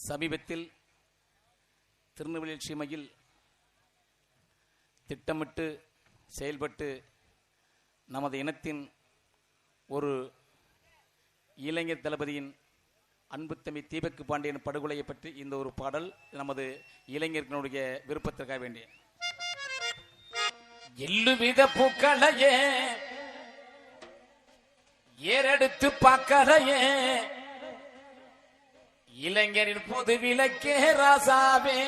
சமீபத்தில் திருநெல்வேலி சீமையில் திட்டமிட்டு செயல்பட்டு நமது இனத்தின் ஒரு இளைஞர் தளபதியின் அன்பு தம்பி தீபக் பாண்டியன் படுகொலையை பற்றி இந்த ஒரு பாடல் நமது இளைஞர்களுடைய விருப்பத்திற்காக வேண்டிய. எல்லுவித பூக்களையே ஏறெடுத்து பார்க்கலையே இளைஞரின் பொது விளக்கே ராசாவே,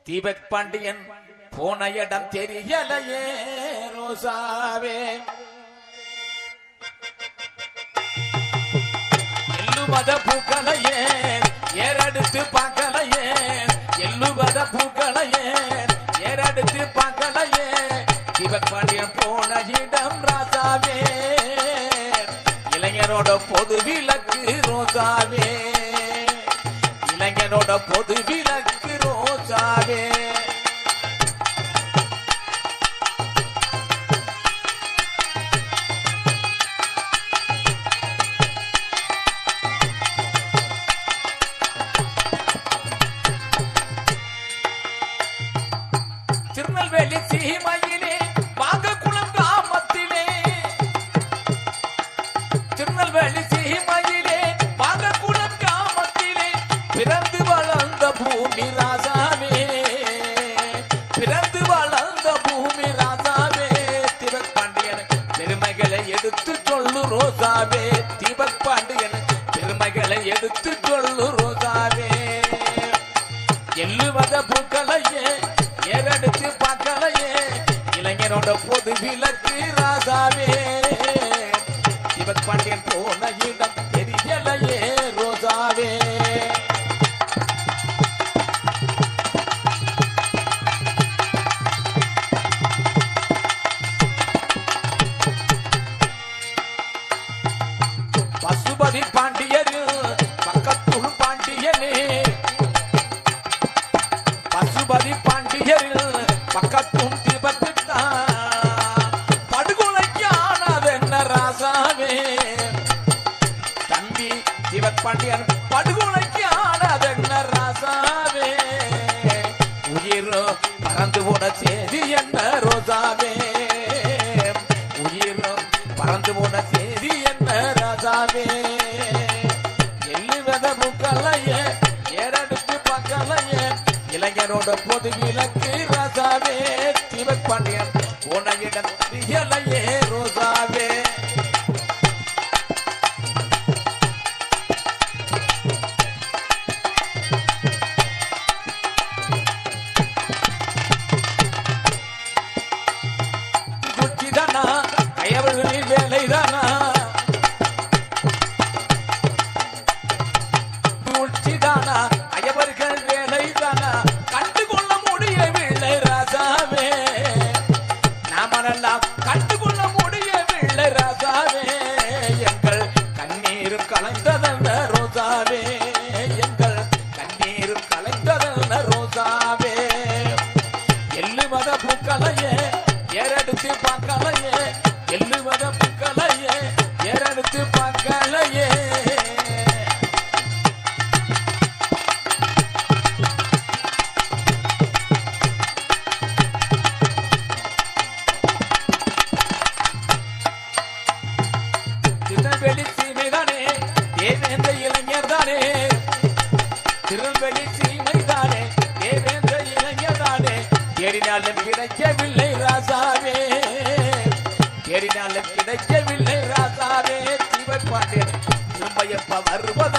தீபக் பாண்டியன் போன இடம் தெரியலையே ரோசாவே. எல்லுமத பூக்களையே ஏறெடுத்து பார்க்கலையே, எல்லுமத பூக்களையே ஏறெடுத்து பார்க்கலையே தீபக் பாண்டியன் போன இடம் ராசாவே, இளைஞரோட பொது விளக்கு ரோசாவே, இளைஞரோட பொது விளக்கு ரோசாவே. திருநெல்வேலி சீமையிலே வாகக்குளம் கிராமத்திலே, திருநெல்வேலி சீமையிலே வாகக்குளம் கிராமத்திலே பிறந்து வளர்ந்த பூமி ராசாவே, பிறந்து வளர்ந்த பூமி ராசாவே, தீபக் பாண்டியன் பெருமைகளை எடுத்து சொல்லு ரோசாவே, தீபக் பாண்டியன் பெருமைகளை எடுத்து சொல்லு ரோசாவே. எள்ளுவத பூக்களையே ஏறெடுத்து பார்க்கலையே இளைஞரோட பொது விளக்கு ராசாவே, தீபக் பாண்டியன் போன இடம் தெரியலையே ரோசாவே. பசுபதி பாண்டியரு பக்கத்தூர் பாண்டியனே, பசுபதி பாண்டியரில் பக்கத்தும் தீபத்துத்தான் படுகொலைக்கானது என்ன ராசாவே, தம்பி தீபக் பாண்டியன் படுகொலைக்கானது என்ன ராசாவே, உயிரோ பறந்து போன செய்தி என்ன ரோசாவே, உயிரோ பறந்து போன செய்தி என்ன ராசாவே. எள்ளுவத பூக்களையே ஏறெடுத்து பார்க்கலையே இளைஞரோட பொது விளக்கு ராசாவே, தீபக் பாண்டியன் போன இடம் தெரியலையே ரோசாவே. குச்சிதானா அயவர்களின் வேலைதானா, குச்சிதானா அயவர்கள் வேலைதானா கண்டுகொள்ள முடியவில்லை ராசாவே, நாமெல்லாம் கண்டுகொள்ள முடியவில்லை ராசாவே, எங்கள் கண்ணீரும் கலந்ததல்ல ரோசாவே, எங்கள் கண்ணீரும் கலந்ததல்ல ரோசாவே. எள்ளுமத பூக்களையே ஏறெடுத்து பார்க்கலையே, எள்ளுமத பூக்களையே ஏறெடுத்து பார்க்கலையே. திருநெல்வேலி சீமைதானே தேவேந்திர இளைஞர் தானே, திருநெல்வேலி சீமைதானே தேவேந்திர இளைஞர் தானே, தேடினாலும் கிடைக்கவில்லை ராசாவே, தேடினாலும் கிடைக்கவில்லை ராசாவே, தீபக் பாண்டியன் திரும்ப எப்ப வருவது